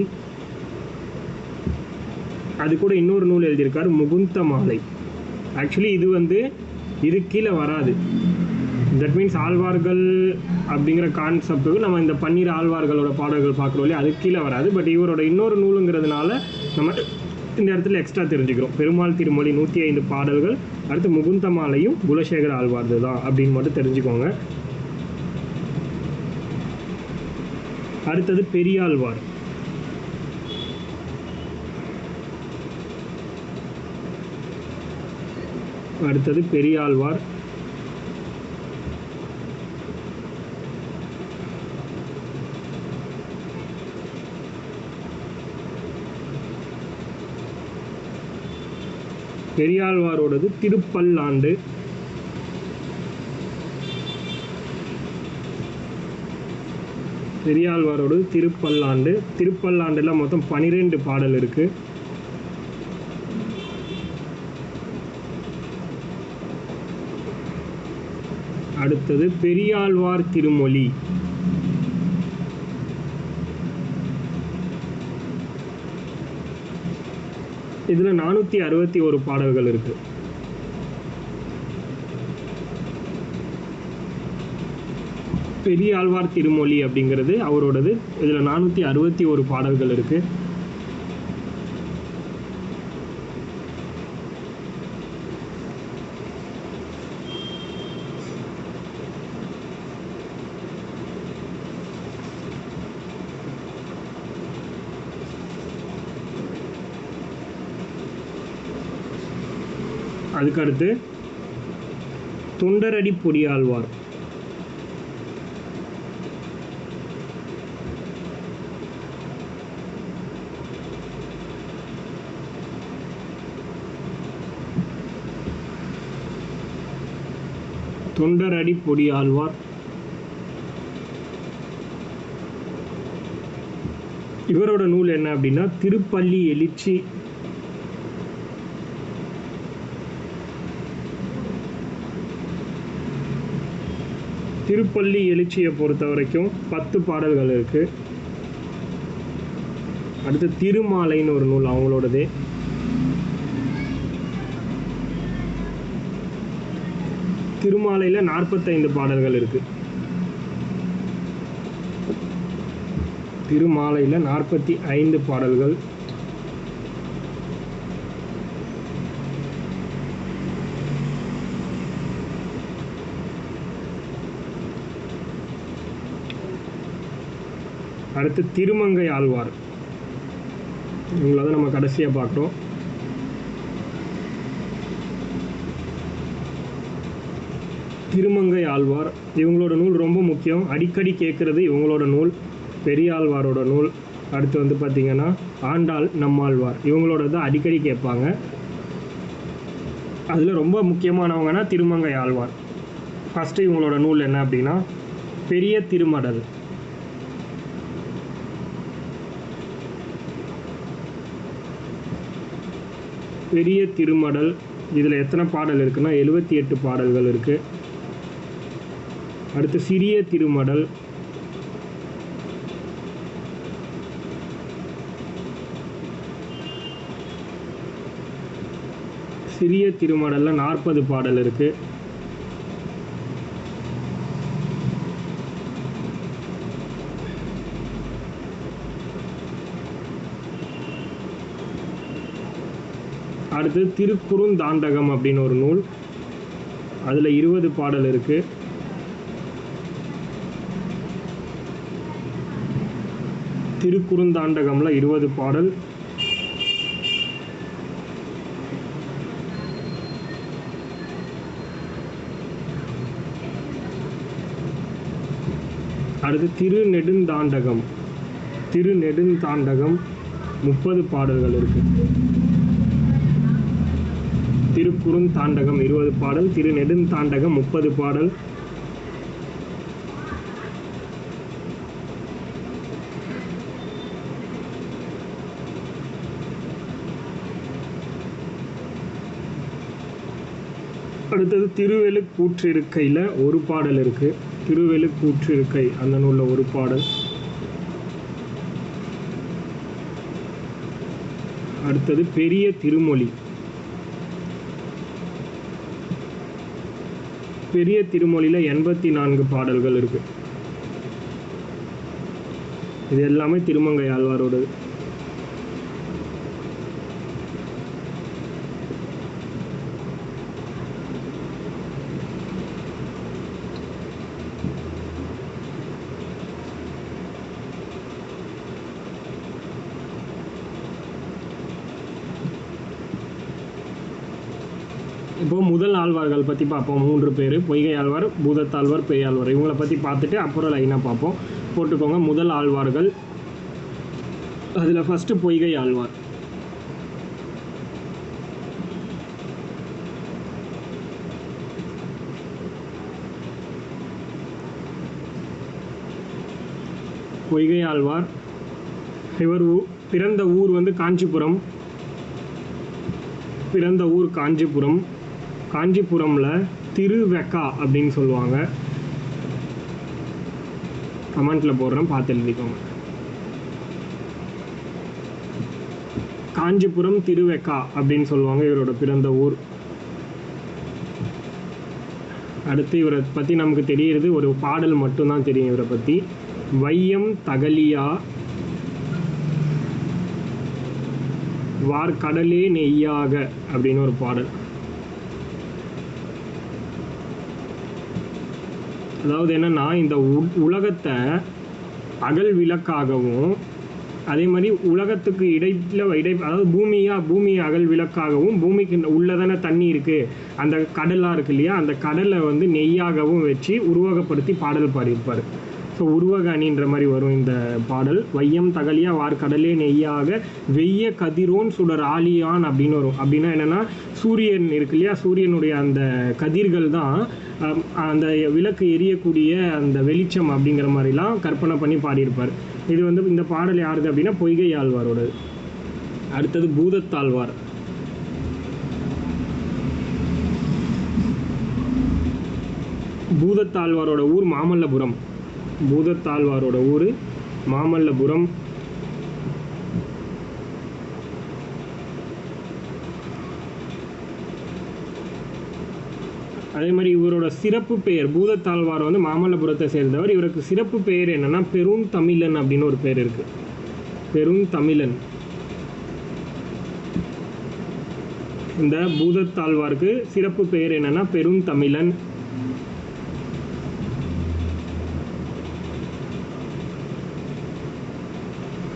Speaker 1: அது கூட இன்னொரு நூல் எழுதியிருக்கார், முகுந்த மாலை. ஆக்சுவலி இது கீழே வராது. தட் மீன்ஸ் ஆழ்வார்கள் அப்படிங்கிற கான்செப்ட்டுக்கு நம்ம இந்த 12 ஆழ்வார்களோட பாடல்கள் பார்க்குறோம் இல்லையா, அது கீழே வராது. பட் இவரோட இன்னொரு நூலுங்கிறதுனால நம்ம இந்த இடத்துல எக்ஸ்ட்ரா தெரிஞ்சுக்கிறோம். பெருமாள் திருமொழி 105 பாடல்கள், அடுத்து முகுந்த மாலையும் குலசேகர ஆழ்வார்து தான் அப்படின்னு மட்டும் தெரிஞ்சுக்கோங்க. அடுத்தது பெரியாழ்வார். பெரியாழ்வாரோடது திருப்பல்லாண்டு. திருப்பல்லாண்டுல மொத்தம் 12 பாடல் இருக்கு. அடுத்தது பெரியாழ்வார் திருமொழி. இதுல 461 பாடல்கள் இருக்கு. பெரியாழ்வார் திருமொழி அப்படிங்கிறது அவரோடது. இதுல 461 பாடல்கள் இருக்கு. அதுக்கடுத்து தொண்டரடி பொடியாழ்வார். இவரோட நூல் என்ன அப்படின்னா திருப்பள்ளி எழுச்சி. திருப்பள்ளி எழுச்சியை பொறுத்த வரைக்கும் 10 பாடல்கள் இருக்கு. அடுத்து திருமாலைன்னு ஒரு நூல் அவங்களோடதே. திருமாலையில் 45 பாடல்கள் இருக்கு. திருமாலையில் 45 பாடல்கள். அடுத்து திருமங்கை ஆழ்வார். இவங்கள தான் நம்ம கடைசியாக பார்க்குறோம். திருமங்கை ஆழ்வார் இவங்களோட நூல் ரொம்ப முக்கியம். அடிக்கடி கேட்குறது இவங்களோட நூல், பெரியாழ்வாரோட நூல். அடுத்து பார்த்திங்கன்னா ஆண்டாள் நம்மாழ்வார், இவங்களோட தான் அடிக்கடி கேட்பாங்க. அதில் ரொம்ப முக்கியமானவங்கன்னா திருமங்கை ஆழ்வார். ஃபஸ்ட்டு இவங்களோட நூல் என்ன அப்படின்னா பெரிய திருமடல். பெரிய திருமடல் இதில் எத்தனை பாடல் இருக்குன்னா 78 பாடல்கள் இருக்குது. அடுத்து சிறிய திருமடல். சிறிய திருமடலில் 40 பாடல் இருக்குது. அடுத்து திருக்குறுந்தாண்டகம் அப்படின்னு ஒரு நூல், அதில் 20 பாடல் இருக்குது. திருக்குறுந்தாண்டகம்ல 20 பாடல். அடுத்து திருநெடுந்தாண்டகம். திருநெடுந்தாண்டகம் 30 பாடல்கள் இருக்கு. திருக்குறுந்தாண்டகம் 20 பாடல், திருநெடுந்தாண்டகம் 30 பாடல். அடுத்தது திருவெழுக்கூற்றிருக்கையில் 1 பாடல் இருக்குது. திருவெழுக்கூற்றிருக்கை அந்த நூலில் 1 பாடல். அடுத்தது பெரிய திருமொழி. பெரிய திருமொழியில் 84 பாடல்கள் இருக்கு. இது எல்லாமே திருமங்கை ஆழ்வாரோடது. இப்போ முதல் ஆழ்வார்கள் பற்றி பார்ப்போம். 3 பேர்: பொய்கை ஆழ்வார், பூதத்தாழ்வார், பேயாழ்வார். இவங்களை பற்றி பார்த்துட்டு அப்புறம் லைனாக பார்ப்போம். போட்டுக்கோங்க. முதல் ஆழ்வார்கள், அதில் ஃபஸ்ட்டு பொய்கை ஆழ்வார். பொய்கை ஆழ்வார் இவர் பிறந்த ஊர் வந்து காஞ்சிபுரம். பிறந்த ஊர் காஞ்சிபுரம். காஞ்சிபுரமில் திருவெக்கா அப்படின்னு சொல்லுவாங்க. கமெண்ட்டில் போடுறேன், பார்த்து எழுதிக்கோங்க. காஞ்சிபுரம் திருவெக்கா அப்படின்னு சொல்லுவாங்க இவரோட பிறந்த ஊர். அடுத்து இவரை பற்றி நமக்கு தெரிகிறது ஒரு பாடல் மட்டும்தான் தெரியும் இவரை பற்றி. வையம் தகலியா வார்கடலே நெய்யாக அப்படின்னு ஒரு பாடல். அதாவது என்னன்னா, இந்த உலகத்தை அகல் விளக்காகவும் அதே மாதிரி உலகத்துக்கு அதாவது பூமியை அகல் விளக்காகவும், பூமிக்கு உள்ளதான தண்ணி இருக்குது, அந்த கடலாக இருக்கு இல்லையா, அந்த கடலை வந்து நெய்யாகவும் வச்சு உருவகப்படுத்தி பாடல் பாடியிருப்பார். ஸோ உருவக அணின்ற மாதிரி வரும் இந்த பாடல். வையம் தகலியா வார்கடலே நெய்யாக வெய்ய கதிரோன் சுடர் ஆலியான் அப்படின்னு வரும். அப்படின்னா என்னென்னா, சூரியன் இருக்கு இல்லையா, சூரியனுடைய அந்த கதிர்கள் தான் அந்த விளக்கு எரியக்கூடிய அந்த வெளிச்சம் அப்படிங்கிற மாதிரிலாம் கற்பனை பண்ணி பாடியிருப்பார். இது வந்து இந்த பாடல் யாருது அப்படின்னா பொய்கை ஆழ்வாரோடது. அடுத்தது பூதத்தாழ்வார். பூதத்தாழ்வாரோட ஊர் மாமல்லபுரம். பூதத்தாழ்வாரோட ஊர் மாமல்லபுரம். அதே மாதிரி இவரோட சிறப்பு பெயர், பூதத்தாழ்வார் வந்து மாமல்லபுரத்தை சேர்ந்தவர். இவருக்கு சிறப்பு பெயர் என்னன்னா பெருந்தமிழன் அப்படின்னு ஒரு பெயர் இருக்கு. பெருந்தமிழன். இந்த பூதத்தாழ்வாருக்கு சிறப்பு பெயர் என்னன்னா பெருந்தமிழன்.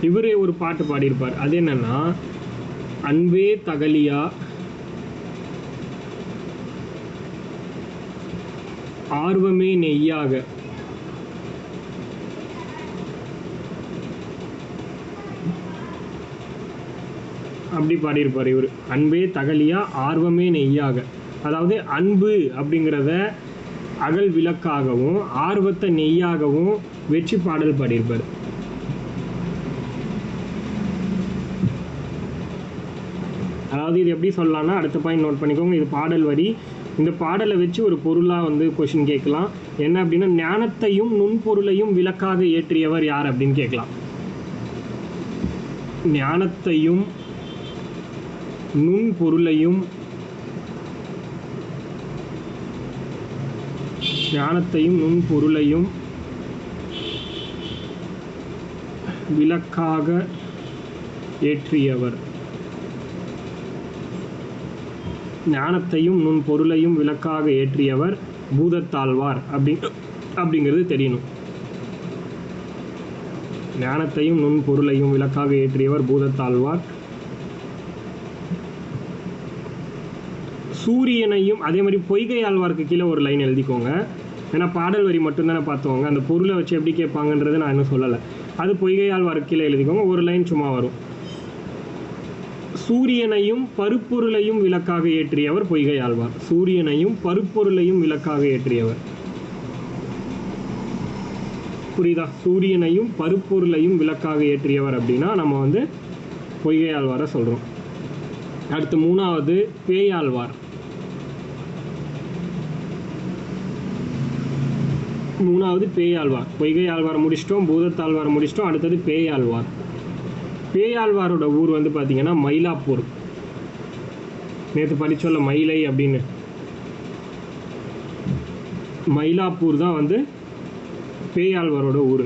Speaker 1: இவரே ஒரு பாட்டு பாடியிருப்பார். அது என்னன்னா, அன்பே தகலியா ஆர்வமே நெய்யாக. அப்படி பாடியிருப்பார் இவர். அன்பே தகலியா ஆர்வமே நெய்யாக. அதாவது அன்பு அப்படிங்கிறத அகல் விளக்காகவும் ஆர்வத்தை நெய்யாகவும் வெற்றி பாடல் பாடியிருப்பார். அதாவது இது எப்படி சொல்லலாம்னா, அடுத்த பாயிண்ட் நோட் பண்ணிக்கோங்க. இது பாடல் வரி. இந்த பாடலை வச்சு ஒரு பொருளாக வந்து கொஷின் கேட்கலாம். என்ன அப்படின்னா, ஞானத்தையும் நுண்பொருளையும் விளக்காக ஏற்றியவர் யார் அப்படின்னு கேட்கலாம். ஞானத்தையும் நுண்பொருளையும் விளக்காக ஏற்றியவர். ஞானத்தையும் நுண்பொருளையும் விளக்காக ஏற்றியவர் பூதத்தாழ்வார் அப்படிங்கிறது தெரியணும். ஞானத்தையும் நுண்பொருளையும் விளக்காக ஏற்றியவர் பூதத்தாழ்வார். சூரியனையும் அதே மாதிரி பொய்கை ஆழ்வாருக்கு கீழே ஒரு லைன் எழுதிக்கோங்க. ஏன்னா பாடல் வரி மட்டும்தானே பார்த்தவங்க, அந்த பொருளை வச்சு எப்படி கேட்பாங்கன்றது நான் இன்னும் சொல்லலை. அது பொய்கை ஆழ்வாருக்கு கீழே எழுதிக்கோங்க. ஒரு லைன் சும்மா வரும். சூரியனையும் பருப்பொருளையும் விளக்காக ஏற்றியவர் பொய்கை ஆழ்வார். சூரியனையும் பருப்பொருளையும் விளக்காக ஏற்றியவர். புரியுதா? சூரியனையும் பருப்பொருளையும் விளக்காக ஏற்றியவர் அப்படின்னா நம்ம வந்து பொய்கை ஆழ்வாரை சொல்றோம். அடுத்து மூணாவது பேயாழ்வார். பொய்கை ஆழ்வார் முடிச்சிட்டோம், பூதத்தாழ்வார் முடிச்சிட்டோம். அடுத்தது பேயாழ்வார். பேயாழ்வாரோட ஊர் வந்து பார்த்தீங்கன்னா மயிலாப்பூர். நேற்று படிச்சோல்ல மயிலை அப்படின்னு, மயிலாப்பூர் தான் வந்து பேயாழ்வாரோட ஊர்.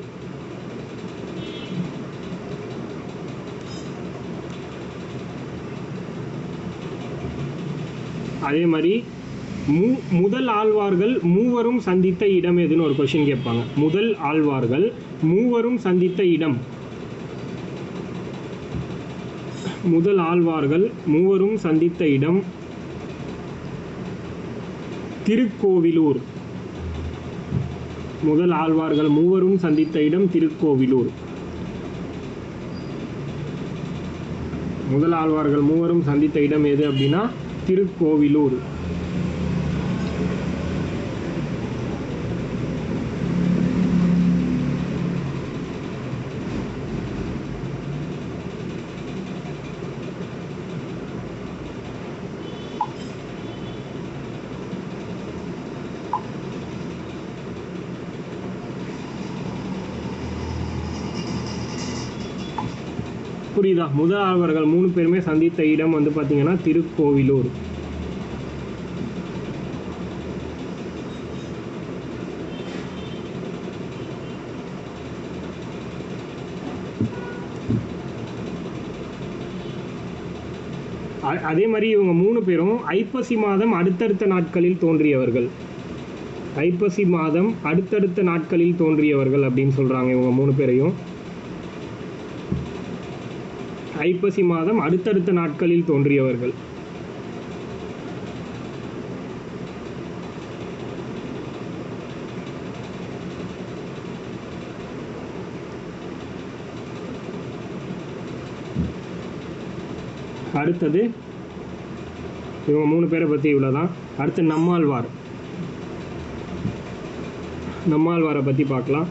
Speaker 1: அதே மாதிரி முதல் ஆழ்வார்கள் மூவரும் சந்தித்த இடம் எதுன்னு ஒரு கொஸ்டின் கேட்பாங்க. முதல் ஆழ்வார்கள் மூவரும் சந்தித்த இடம், முதல் ஆழ்வார்கள் மூவரும் சந்தித்த இடம் திருக்கோவிலூர். முதல் ஆழ்வார்கள் மூவரும் சந்தித்த இடம் திருக்கோவிலூர். முதல் ஆழ்வார்கள் மூவரும் சந்தித்த இடம் எது அப்படின்னா திருக்கோவிலூர். புரியுதா? முதல் ஆழ்வார்கள் 3 பேருமே சந்தித்த இடம் வந்து பார்த்தீங்கன்னா திருக்கோவிலூர். அதே மாதிரி இவங்க 3 பேரும் ஐப்பசி மாதம் அடுத்தடுத்த நாட்களில் தோன்றியவர்கள். ஐப்பசி மாதம் அடுத்தடுத்த நாட்களில் தோன்றியவர்கள் அப்படின்னு சொல்றாங்க இவங்க 3 பேரையும். ஐப்பசி மாதம் அடுத்தடுத்த நாட்களில் தோன்றியவர்கள். அடுத்தது இவங்க 3 பேரை பற்றி இவ்வளோதான். அடுத்து நம்மாழ்வார். நம்மாழ்வாரை பற்றி பார்க்கலாம்.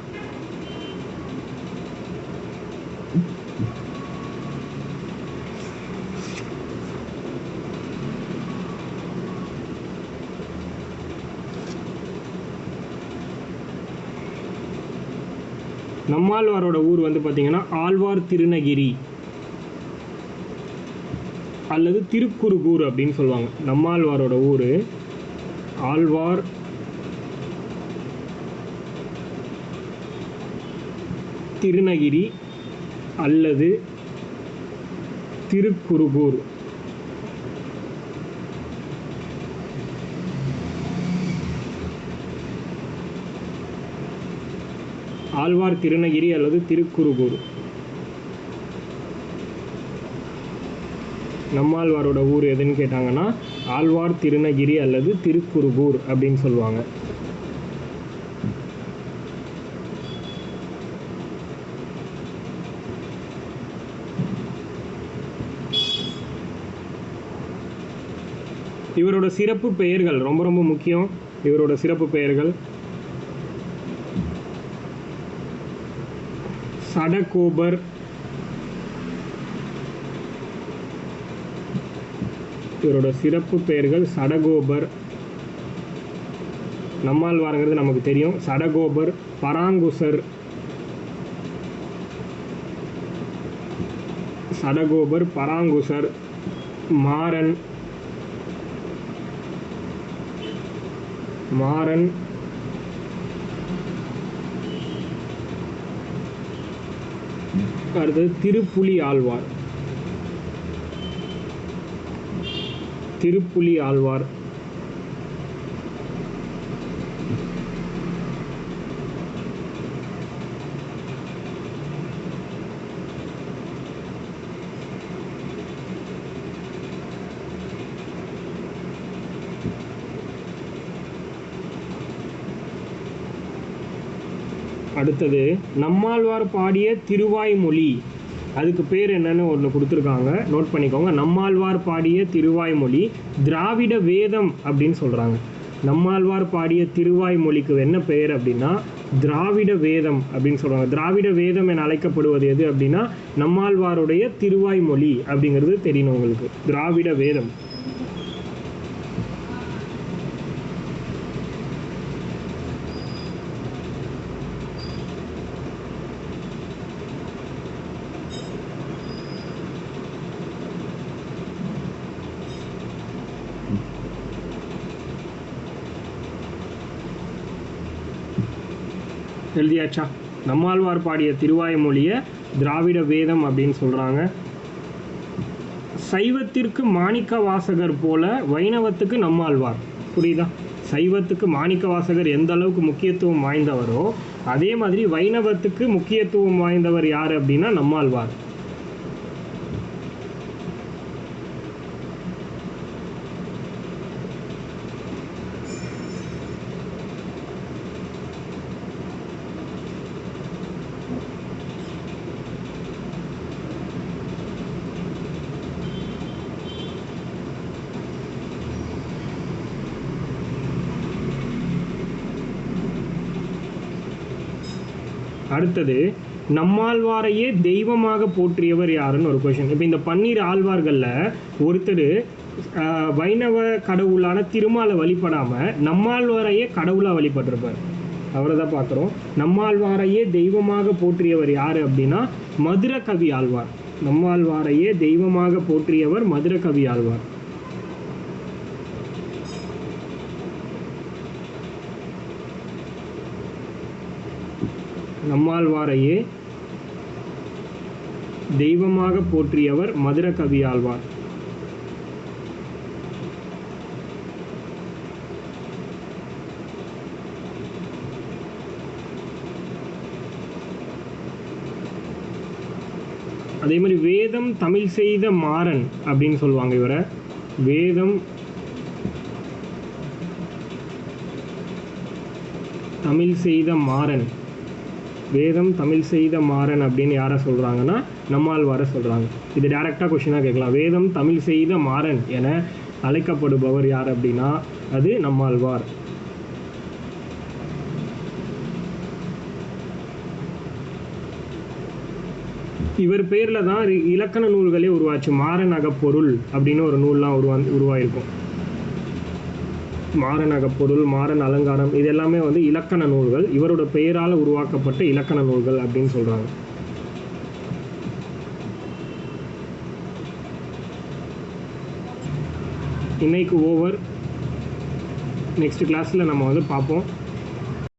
Speaker 1: நம்மாழ்வாரோட ஊர் வந்து பார்த்தீங்கன்னா ஆழ்வார் திருநகிரி அல்லது திருக்குறுகூர் அப்படின்னு சொல்லுவாங்க. நம்மாழ்வாரோட ஊர் ஆழ்வார் திருநகிரி அல்லது திருக்குறுகூர். ஆழ்வார் திருநகிரி அல்லது திருக்குறுகூர். நம்மாழ்வாரோட ஊர் எதுன்னு கேட்டாங்கன்னா ஆழ்வார் திருநகிரி அல்லது திருக்குறுகூர் அப்படின்னு சொல்லுவாங்க. இவரோட சிறப்பு பெயர்கள் ரொம்ப ரொம்ப முக்கியம். இவரோட சிறப்பு பெயர்கள் சடகோபர், இவரோட சிறப்பு பெயர்கள் சடகோபர். நம்மாழ்வாருங்கிறது நமக்கு தெரியும். சடகோபர், பராங்குசர், சடகோபர், பராங்குசர், மாறன், மாறன், அடுத்தது திருப்புலி ஆழ்வார். திருப்புலி ஆழ்வார், அடுத்தது நம்மாழ்வார் பாடிய திருவாய்மொழி. அதுக்கு பேர் என்னன்னு ஒன்று கொடுத்துருக்காங்க, நோட் பண்ணிக்கோங்க. நம்மாழ்வார் பாடிய திருவாய்மொழி திராவிட வேதம் அப்படின்னு சொல்கிறாங்க. நம்மாழ்வார் பாடிய திருவாய்மொழிக்கு என்ன பெயர் அப்படின்னா திராவிட வேதம் அப்படின்னு சொல்கிறாங்க. திராவிட வேதம் என அழைக்கப்படுவது எது அப்படின்னா நம்மாழ்வாருடைய திருவாய்மொழி அப்படிங்கிறது தெரியணும் உங்களுக்கு. திராவிட வேதம். எழுதியாச்சா? நம்மாழ்வார் பாடிய திருவாய்மொழியை திராவிட வேதம் அப்படின்னு சொல்கிறாங்க. சைவத்திற்கு மாணிக்க வாசகர் போல வைணவத்துக்கு நம்மாழ்வார். புரியுதா? சைவத்துக்கு மாணிக்க வாசகர் எந்த அளவுக்கு முக்கியத்துவம் வாய்ந்தவரோ அதே மாதிரி வைணவத்துக்கு முக்கியத்துவம் வாய்ந்தவர் யார் அப்படின்னா நம்மாழ்வார். அடுத்தது, நம்மாழ்வாரையே தெய்வமாக போற்றியவர் யாருன்னு ஒரு கொஷின். இப்போ இந்த 12 ஆழ்வார்களில் ஒருத்தர் வைணவ கடவுளான திருமாலை வழிபடாமல் நம்மாழ்வாரையே கடவுளாக வழிபட்டிருப்பார். அவரை தான் பார்க்குறோம். நம்மாழ்வாரையே தெய்வமாக போற்றியவர் யார் அப்படின்னா மதுரகவி ஆழ்வார். நம்மாழ்வாரையே தெய்வமாக போற்றியவர் மதுரகவி ஆழ்வார். நம்மாழ்வாரையே தெய்வமாக போற்றியவர் மதுரகவி ஆழ்வார். அதே மாதிரி வேதம் தமிழ் செய்த மாறன் அப்படின்னு சொல்லுவாங்க இவரை. வேதம் தமிழ் செய்த மாறன். வேதம் தமிழ் செய்த மாறன் அப்படின்னு யாரை சொல்கிறாங்கன்னா நம்மாழ்வாரை சொல்கிறாங்க. இது டைரெக்டாக கொஷினாக கேட்கலாம். வேதம் தமிழ் செய்த மாறன் என அழைக்கப்படுபவர் யார் அப்படின்னா அது நம்மாழ்வார். இவர் பேரில் தான் இலக்கண நூல்களே உருவாச்சு. மாறன் அகப்பொருள் அப்படின்னு ஒரு நூல்லாம் உருவாயிருக்கும். மாறன் அகப்பொருள், மாறன் அலங்காரம், இது எல்லாமே வந்து இலக்கண நூல்கள். இவரோட பெயரால் உருவாக்கப்பட்ட இலக்கண நூல்கள் அப்படின்னு சொல்கிறாங்க. இன்னைக்கு ஓவர். நெக்ஸ்ட் கிளாஸில் நம்ம வந்து பார்ப்போம்.